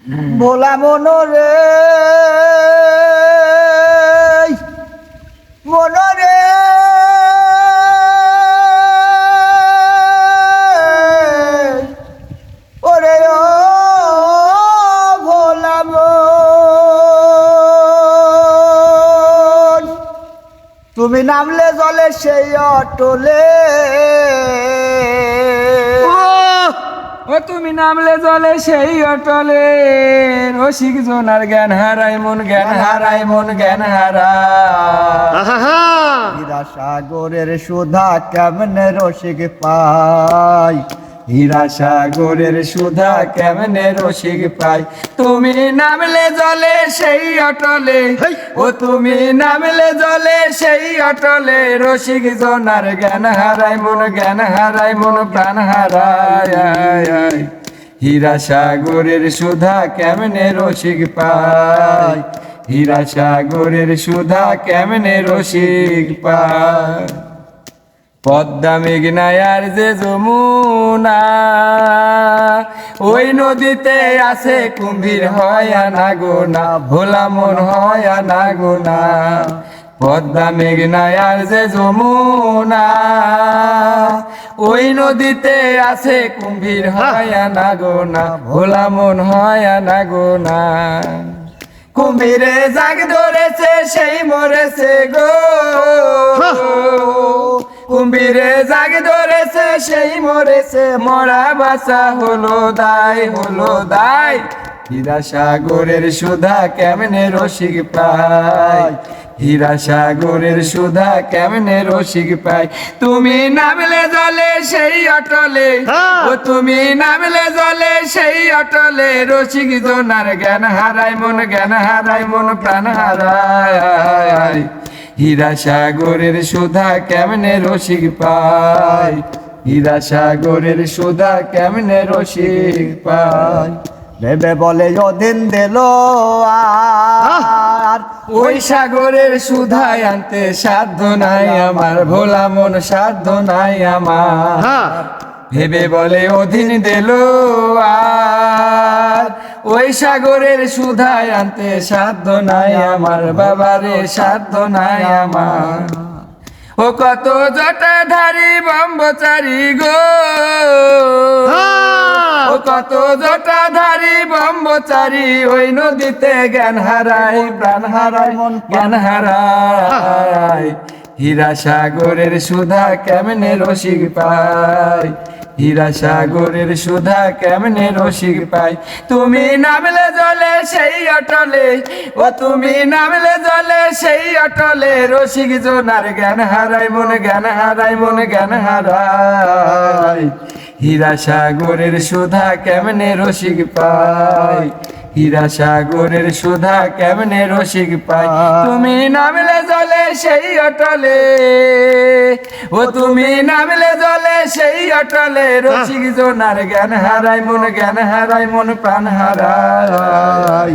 ভোলা মনরে মনরে ওরে ও ভোলা মন তুমি নামলে জলে সেই অটলে ও তুমি নামলে জলে সেই অটলে রসিক জোনার জ্ঞান হারাই মন জ্ঞান হারাই মন জ্ঞান হীরা সাগরের সুধা কেমনে রসিক পাই হীরা সাগরের সুধা কেমনে রসিক পাই তুমি নামলে জলে সেই অটলে ও তুমি নামলে জলে সেই অটলে রসিক জোনার জ্ঞান হারাই মন জ্ঞান হারাই মন প্রাণ হারাই হীরা সাগরের সুধা কেমনে রসিক পাই হীরা সাগরের সুধা কেমনে রসিক পাই পদ্মা মেঘনায় আর যে যমুনা ওই নদীতে আছে কুম্ভীর হয় না গোনা ভোলা মন হয় না গোনা পদ্মা মেঘনায় আর যে যমুনা ওই নদীতে আছে কুম্ভীর হয় না গোনা ভোলা মন হয় না গোনা কুম্ভীরে জাগ ধরেছে সেই মরেছে গো কুম্ভীরে জাগ ধরেছে সেই মরেছে মরা বাসা হলো দায় হীরা সাগরের সুধা কেমনে রসিক পাই হীরা সাগরের সুধা কেমনে রসিক পাই তুমি নামলে জলে সেই অটলে ও তুমি নামলে জলে সেই অটলে রসিক জোনার জ্ঞান হারাই মন জ্ঞান হারাই মন প্রাণ হারাই হীরা সাগরের সুধা কেমনে রসিক পাই হীরা সাগরের সুধা কেমনে রসিক পাই ভেবে বলে অদিন দিল আর ওই সাগরের সুধায় আনতে সাধ্য নাই আমার ভোলা মন সাধ্য নাই আমার ভেবে বলে অধীন দিল আর ওই সাগরের সুধায় আনতে সাধ্য নাই আমার বাবারে সাধ্য নাই আমার ও কত জটাধারী ব্রহ্মচারী গো ও কত জটাধারী ব্রহ্মচারী ওই নদীতে জ্ঞান হারাই প্রাণ হারাই মন জ্ঞান হারাই হীরা সাগরের সুধা কেমনে রসিক পাই হীরা সাগরের সুধা কেমনে রসিক পাই তুমি নামলে জলে সেই অটলে ও তুমি নামলে জলে সেই অটলে রসিক জোনার জ্ঞান হারাই মন জ্ঞান হারাই মন জ্ঞান হারাই হীরা সাগরের সুধা কেমনে রসিক পাই হীরা সাগরের সুধা কেমনে রসিক পাই তুমি নামলে জলে সেই অটলে ও তুমি নামলে জলে সেই অটলে রসিক জোনার জ্ঞান হারাই মন জ্ঞান হারাই মন প্রাণ হারাই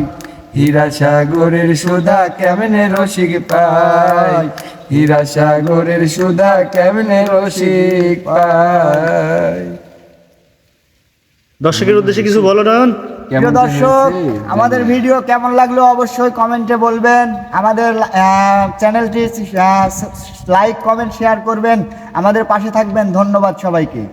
হীরা সাগরের সুধা কেমনে রসিক পাই হীরা সাগরের সুধা কেমনে রসিক পাই দর্শকের উদ্দেশ্যে কিছু বলো না প্রিয় দর্শক আমাদের ভিডিও কেমন লাগলো অবশ্যই কমেন্টে বলবেন আমাদের চ্যানেলটি লাইক কমেন্ট শেয়ার করবেন আমাদের পাশে থাকবেন ধন্যবাদ সবাইকে।